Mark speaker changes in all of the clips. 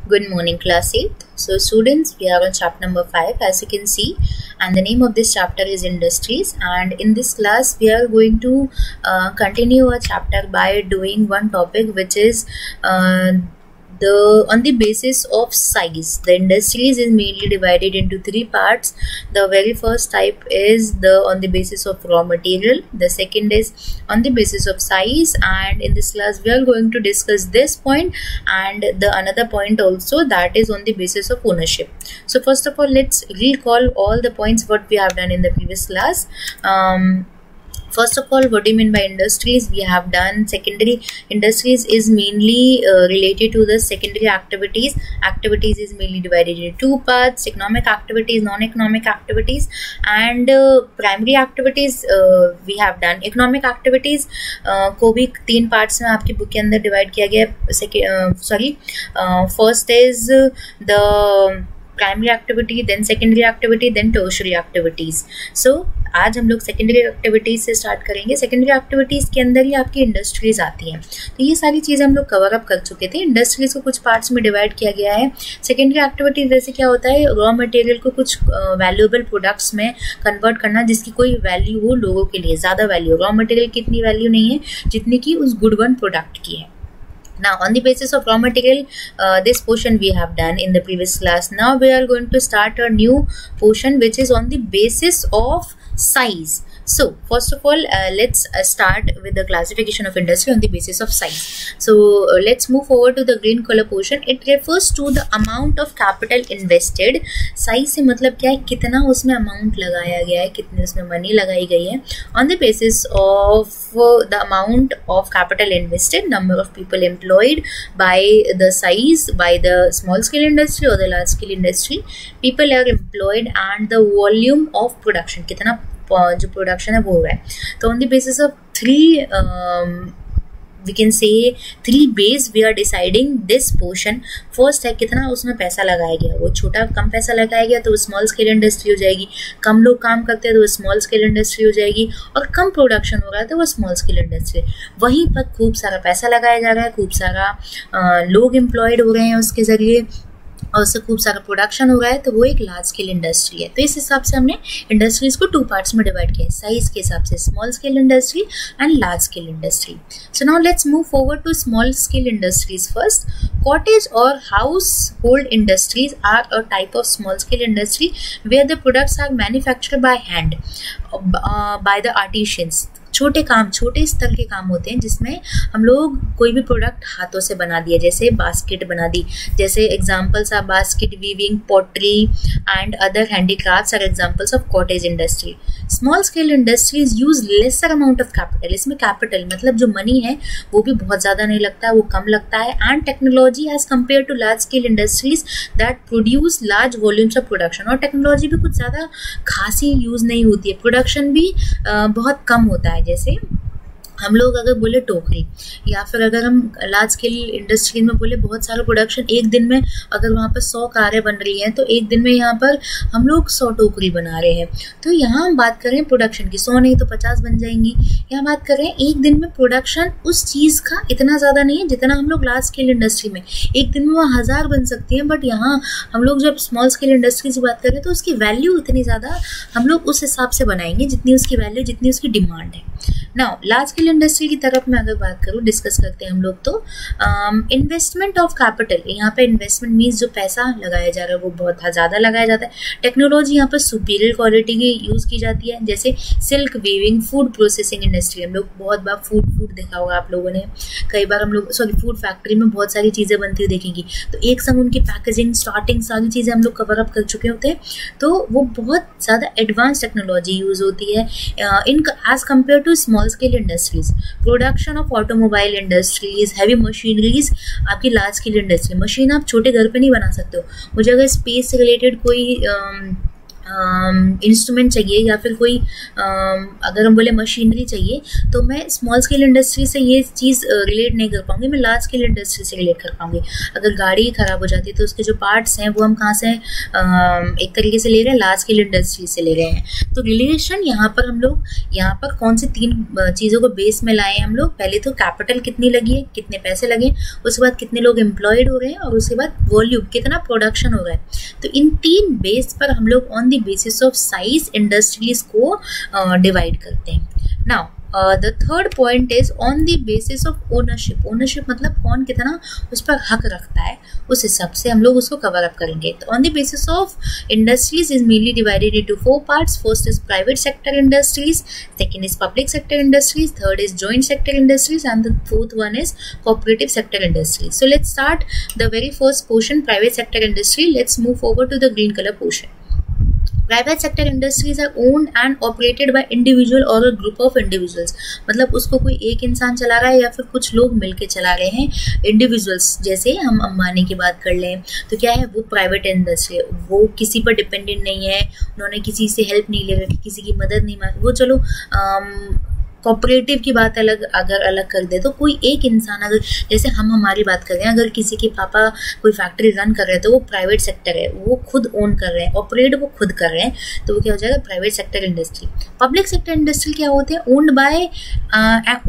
Speaker 1: Good morning, class 8th. So, students, we are on chapter number 5, as you can see, and the name of this chapter is Industries. And in this class, we are going to continue our chapter by doing one topic, which is on the basis of size. The industries is mainly divided into three parts. The very first type is on the basis of raw material. The second is on the basis of size, and in this class we are going to discuss this point and the another point also, that is on the basis of ownership. So first of all, let's recall all the points what we have done in the previous class. First of all, what do you mean by industries? We have done secondary industries is mainly related to the secondary activities. Activities is mainly divided into two parts: economic activities, non-economic activities, and primary activities. We have done economic activities को भी तीन parts में आपकी book के अंदर divide किया गया. First is the primary activity, then secondary activity, then tertiary activities. So आज हम लोग सेकेंडरी एक्टिविटीज से स्टार्ट करेंगे. सेकेंडरी एक्टिविटीज के अंदर ही आपकी इंडस्ट्रीज आती हैं. तो ये सारी चीज़ें हम लोग कवर अप कर चुके थे. इंडस्ट्रीज को कुछ पार्ट्स में डिवाइड किया गया है. सेकेंडरी एक्टिविटीज जैसे क्या होता है, रॉ मटेरियल को कुछ वैल्यूएबल प्रोडक्ट्स में कन्वर्ट करना जिसकी कोई वैल्यू हो लोगों के लिए, ज़्यादा वैल्यू. रॉ मटेरियल की इतनी वैल्यू नहीं है जितनी की उस गुड वन प्रोडक्ट की है. Now, on the basis of raw material, this portion we have done in the previous class. Now we are going to start a new portion which is on the basis of size. So first of all, let's start with the classification of industry on the basis of size. So let's move forward to the green color portion. It refers to the amount of capital invested. Size से मतलब क्या है, कितना उसमें amount लगाया गया है, कितने उसमें money लगाई गई है. On the basis of the amount of capital invested, number of people employed, by the size, by the small scale industry or the large scale industry, people are employed, and the volume of production, कितना जो production है वो है. तो on the basis of three we can say three base we are deciding this portion. First है कितना उसमें पैसा लगाया गया. वो छोटा कम पैसा लगाया गया तो वो स्मॉल स्केल इंडस्ट्री हो जाएगी. कम लोग काम करते हैं तो वो स्मॉल स्केल इंडस्ट्री हो जाएगी. और कम प्रोडक्शन हो रहा है तो वो स्मॉल स्केल इंडस्ट्री. वहीं पर खूब सारा पैसा लगाया जा रहा है, खूब सारा लोग एम्प्लॉयड हो रहे हैं उसके ज़रिए, और उससे खूब सारा प्रोडक्शन हो रहा है, तो वो एक लार्ज स्केल इंडस्ट्री है. तो इस हिसाब से हमने इंडस्ट्रीज को टू पार्ट्स में डिवाइड किया है, साइज के हिसाब से, small scale industry and large scale industry. So now let's move forward to small scale industries first. Cottage और household industries are a type of small scale industry where the products are manufactured by hand by the artisans. छोटे काम, छोटे स्तर के काम होते हैं जिसमें हम लोग कोई भी प्रोडक्ट हाथों से बना दिया, जैसे बास्केट बना दी. जैसे examples are basket weaving, pottery and other handicrafts are examples of cottage industry. Small scale industries use lesser amount of capital. इसमें कैपिटल मतलब जो मनी है वो भी बहुत ज़्यादा नहीं लगता है, वो कम लगता है. And technology as compare to large scale industries that produce large volumes of production. और टेक्नोलॉजी भी कुछ ज़्यादा खासी यूज़ नहीं होती है, प्रोडक्शन भी बहुत कम होता है. जैसे हम लोग अगर बोले टोकरी, या फिर अगर हम लार्ज स्केल इंडस्ट्री में बोले बहुत सारा प्रोडक्शन, एक दिन में अगर वहाँ पर 100 कारें बन रही हैं तो एक दिन में यहाँ पर हम लोग 100 टोकरी बना रहे हैं. तो यहाँ हम बात करें प्रोडक्शन की, 100 नहीं तो 50 बन जाएंगी. यहाँ बात करें एक दिन में प्रोडक्शन उस चीज़ का इतना ज़्यादा नहीं है जितना हम लोग लार्ज स्केल इंडस्ट्री में, एक दिन में वह 1000 बन सकती हैं. बट यहाँ हम लोग जब स्मॉल स्केल इंडस्ट्री की बात करें तो उसकी वैल्यू इतनी ज़्यादा हम लोग उस हिसाब से बनाएंगे जितनी उसकी वैल्यू, जितनी उसकी डिमांड है. नाउ लार्ज स्केल इंडस्ट्री की तरफ में अगर बात करूँ, डिस्कस करते हैं हम लोग. तो इन्वेस्टमेंट ऑफ कैपिटल, यहाँ पे इन्वेस्टमेंट मीन्स जो पैसा लगाया जा रहा है वो बहुत ज़्यादा लगाया जाता है. टेक्नोलॉजी यहाँ पर सुपीरियर क्वालिटी की यूज़ की जाती है, जैसे silk weaving, food processing industry. हम लोग बहुत बार फूड देखा होगा आप लोगों ने, कई बार हम लोग फूड फैक्ट्री में बहुत सारी चीज़ें बनती हुई देखेंगी, तो एक संग उनकी पैकेजिंग, स्टार्टिंग, सारी चीज़ें हम लोग कवर अप कर चुके होते हैं. तो वो बहुत ज़्यादा एडवांस टेक्नोलॉजी यूज़ होती है in as compare to small scale industries. Production of automobile industries, heavy machineries, आपकी लार्ज स्केल इंडस्ट्री. मशीन आप छोटे घर पे नहीं बना सकते हो. मुझे अगर स्पेस से रिलेटेड कोई इंस्ट्रूमेंट चाहिए या फिर कोई अगर हम बोले मशीनरी चाहिए, तो मैं स्मॉल स्केल इंडस्ट्री से ये चीज़ रिलेट नहीं कर पाऊंगी, मैं लार्ज स्केल इंडस्ट्री से रिलेट कर पाऊंगी। अगर गाड़ी ख़राब हो जाती है तो उसके जो पार्ट्स हैं वो हम कहाँ से एक तरीके से ले रहे हैं, लार्ज स्केल इंडस्ट्री से ले रहे हैं। तो रिलेशन यहाँ पर हम लोग यहाँ पर कौन सी 3 चीज़ों को बेस में लाए हम लोग। पहले तो कैपिटल कितनी लगी है, कितने पैसे लगे, उसके बाद कितने लोग एम्प्लॉयड हो रहे हैं, और उसके बाद वॉल्यूम कितना प्रोडक्शन हो रहा है। तो इन 3 बेस पर हम लोग on the basis of size industries को डिवाइड करते हैं। Now the third point is on the basis of ownership. Ownership मतलब कौन कितना उस पर हक रखता है, उस हिसाब से हम लोग उसको कवर अप करेंगे। तो on the basis of industries is mainly divided into 4 parts. First is private sector industries, second is public sector industries, third is joint sector industries, and the fourth one is cooperative sector industries. So let's start the very first portion, private sector industry. Let's move forward to the green colour portion. Private sector industries are owned and operated by individual और a group of individuals. मतलब उसको कोई एक इंसान चला रहा है या फिर कुछ लोग मिलके चला रहे हैं। इंडिविजुअल्स जैसे हम अंबानी की बात कर लें तो क्या है, वो प्राइवेट इंडस्ट्री है, वो किसी पर डिपेंडेंट नहीं है, उन्होंने किसी से हेल्प नहीं ले रखी, किसी की मदद नहीं मांगी। वो चलो कोऑपरेटिव की बात अगर अलग कर दे तो कोई एक इंसान, अगर जैसे हम हमारी बात कर रहे हैं, अगर किसी के पापा कोई फैक्ट्री रन कर रहे हैं तो वो प्राइवेट सेक्टर है, वो खुद ओन कर रहे हैं, ऑपरेट वो खुद कर रहे हैं, तो वो क्या हो जाएगा, private sector industry. Public sector industry क्या होते हैं,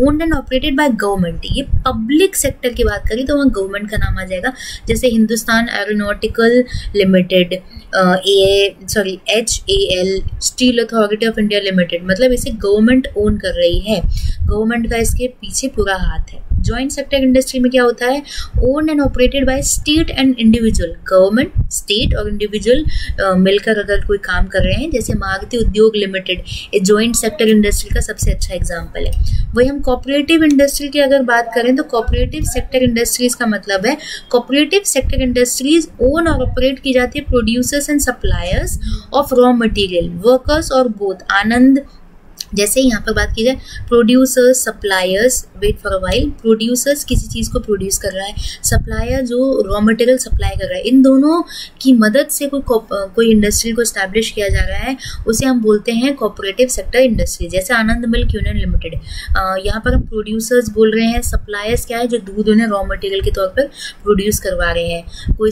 Speaker 1: owned and operated by government. ये पब्लिक सेक्टर की बात करें तो वहाँ गवर्नमेंट का नाम आ जाएगा, जैसे Hindustan aeronautical limited, HAL, steel authority of India limited, मतलब इसे गवर्नमेंट ओन कर रही है, गवर्नमेंट का इसके पीछे पूरा हाथ है। जॉइंट सेक्टर इंडस्ट्री में क्या होता है, owned and operated by state and individual. Government, state और इंडिविजुअल मिलकर अगर कोई काम कर रहे हैं, जैसे मारुति उद्योग लिमिटेड, ये जॉइंट सेक्टर इंडस्ट्री का सबसे अच्छा एग्जांपल है। वही हम कोऑपरेटिव इंडस्ट्री की अगर बात करें तो कोऑपरेटिव सेक्टर इंडस्ट्रीज का मतलब है, कोऑपरेटिव सेक्टर इंडस्ट्रीज ओन और ऑपरेट की जाती है producers and suppliers of raw material, workers और बोथ। आनंद, जैसे यहाँ पर बात की जाए producers, suppliers, wait for a while, producers किसी चीज़ को प्रोड्यूस कर रहा है, सप्लायर जो रॉ मटेरियल सप्लाई कर रहा है, इन दोनों की मदद से कोई इंडस्ट्री को स्टैब्लिश किया जा रहा है, उसे हम बोलते हैं कोऑपरेटिव सेक्टर इंडस्ट्री। जैसे आनंद मिल्क यूनियन लिमिटेड, यहाँ पर हम प्रोड्यूसर्स बोल रहे हैं, सप्लायर्स क्या है, जो दूध उन्हें रॉ मटेरियल के तौर पर प्रोड्यूस करवा रहे हैं। कोई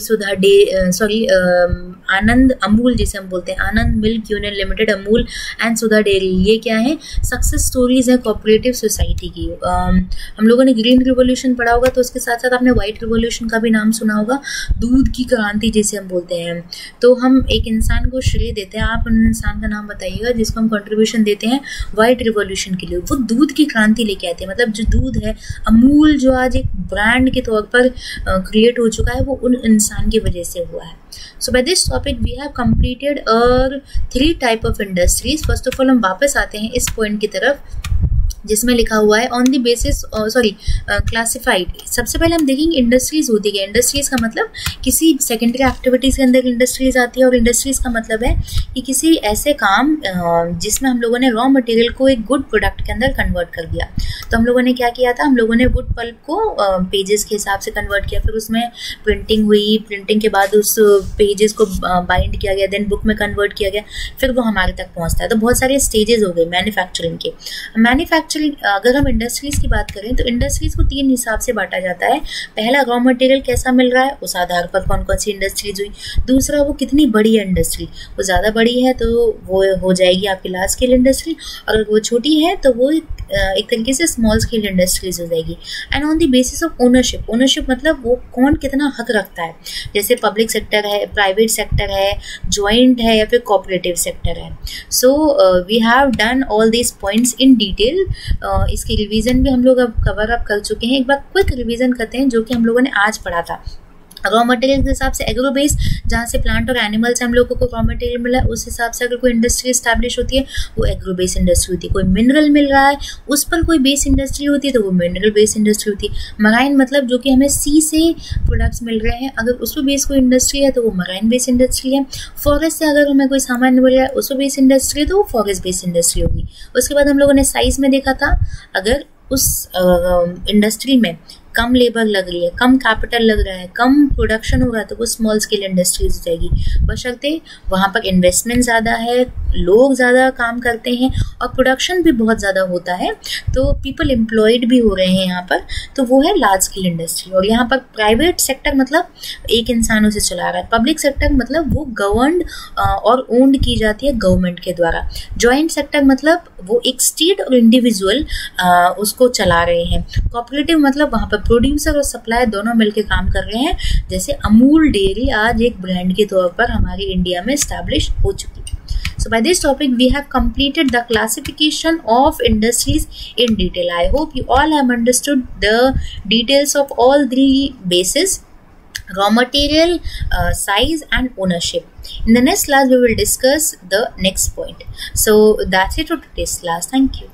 Speaker 1: आनंद अमूल, जिसे हम बोलते हैं Anand milk union limited, Amul and Sudha dairy, ये क्या है, सक्सेस स्टोरीज है कोऑपरेटिव सोसाइटी की। हम लोगों ने ग्रीन रिवॉल्यूशन पढ़ा होगा, तो उसके साथ साथ आपने व्हाइट रिवॉल्यूशन का भी नाम सुना होगा, दूध की क्रांति जिसे हम बोलते हैं। तो हम एक इंसान को श्रेय देते हैं, आप उन इंसान का नाम बताइएगा जिसको हम कंट्रीब्यूशन देते हैं व्हाइट रिवॉल्यूशन के लिए। वो दूध की क्रांति लेके आते हैं, मतलब जो दूध है अमूल, जो आज एक ब्रांड के तौर पर क्रिएट हो चुका है, वो उन इंसान की वजह से हुआ है। So by this topic we have completed 3 type of industries. First of all हम वापस आते हैं इस पॉइंट की तरफ जिसमें लिखा हुआ है ऑन द बेसिस क्लासिफाइड। सबसे पहले हम देखेंगे इंडस्ट्रीज होती है। इंडस्ट्रीज का मतलब किसी सेकेंडरी एक्टिविटीज़ के अंदर इंडस्ट्रीज आती है, और इंडस्ट्रीज का मतलब है कि किसी ऐसे काम जिसमें हम लोगों ने रॉ मटेरियल को एक गुड प्रोडक्ट के अंदर कन्वर्ट कर दिया। तो हम लोगों ने क्या किया था, हम लोगों ने वुड पल्प को पेजेस के हिसाब से कन्वर्ट किया, फिर उसमें प्रिंटिंग हुई, प्रिंटिंग के बाद उस पेजेस को बाइंड किया गया, देन बुक में कन्वर्ट किया गया, फिर वो हमारे तक पहुँचता है। तो बहुत सारे स्टेजेस हो गए मैन्युफैक्चरिंग के। अगर हम इंडस्ट्रीज की बात करें तो इंडस्ट्रीज को 3 हिसाब से बांटा जाता है। पहला, रॉ मटेरियल कैसा मिल रहा है, उस आधार पर कौन कौन सी इंडस्ट्रीज हुई। दूसरा, वो कितनी बड़ी है इंडस्ट्री, वो ज़्यादा बड़ी है तो वो हो जाएगी आपकी लार्ज स्केल इंडस्ट्री, और अगर वो छोटी है तो वो एक तरीके से स्मॉल स्केल इंडस्ट्रीज हो जाएगी। And on the basis of ownership, ownership मतलब वो कौन कितना हक रखता है, जैसे पब्लिक सेक्टर है, प्राइवेट सेक्टर है, ज्वाइंट है या फिर कोऑपरेटिव सेक्टर है। So we have done all this points in detail. इसकी रिवीजन भी हम लोग अब कवर अप कर चुके हैं। एक बार क्विक रिवीजन करते हैं जो कि हम लोगों ने आज पढ़ा था। रॉ मटेरियल के हिसाब से एग्रो बेस, जहाँ से प्लांट और एनिमल से हम लोगों को रॉ मटेरियल मिला है, उस हिसाब से अगर कोई इंडस्ट्री स्टैब्लिश होती है वो एग्रो बेस इंडस्ट्री होती है। कोई मिनरल मिल रहा है उस पर कोई बेस इंडस्ट्री होती है तो वो मिनरल बेस इंडस्ट्री होती है। मराइन मतलब जो कि हमें सी से प्रोडक्ट्स मिल रहे हैं, अगर उस पर बेस कोई इंडस्ट्री है तो वो मराइन बेस इंडस्ट्री है। फॉरेस्ट से अगर हमें कोई सामान मिल रहा है उस पर बेस इंडस्ट्री है तो वो फॉरेस्ट बेस इंडस्ट्री होगी। उसके बाद हम लोगों ने साइज में देखा था, अगर उस इंडस्ट्री में कम लेबर लग रही है, कम कैपिटल लग रहा है, कम प्रोडक्शन हो रहा है, तो वो स्मॉल स्केल इंडस्ट्रीज हो जाएगी। बशर्ते वहाँ पर इन्वेस्टमेंट ज़्यादा है, लोग ज़्यादा काम करते हैं और प्रोडक्शन भी बहुत ज़्यादा होता है, तो पीपल एम्प्लॉयड भी हो रहे हैं यहाँ पर, तो वो है लार्ज स्केल इंडस्ट्री। और यहाँ पर प्राइवेट सेक्टर मतलब एक इंसान उसे चला रहा है, पब्लिक सेक्टर मतलब वो गवर्नड और ओन्ड की जाती है गवर्नमेंट के द्वारा। जॉइंट सेक्टर मतलब वो एक स्टेट और इंडिविजुअल उसको चला रहे हैं। कोऑपरेटिव मतलब वहाँ पर प्रोड्यूसर और सप्लायर दोनों मिलकर काम कर रहे हैं, जैसे अमूल डेयरी आज एक ब्रांड के तौर पर हमारे इंडिया में एस्टैब्लिश हो चुकी है। So by this topic we have completed the classification of industries in detail. I hope you all have understood the details of all three bases: raw material, size and ownership. In the next class we will discuss the next point. So that's it for today's class. Thank you.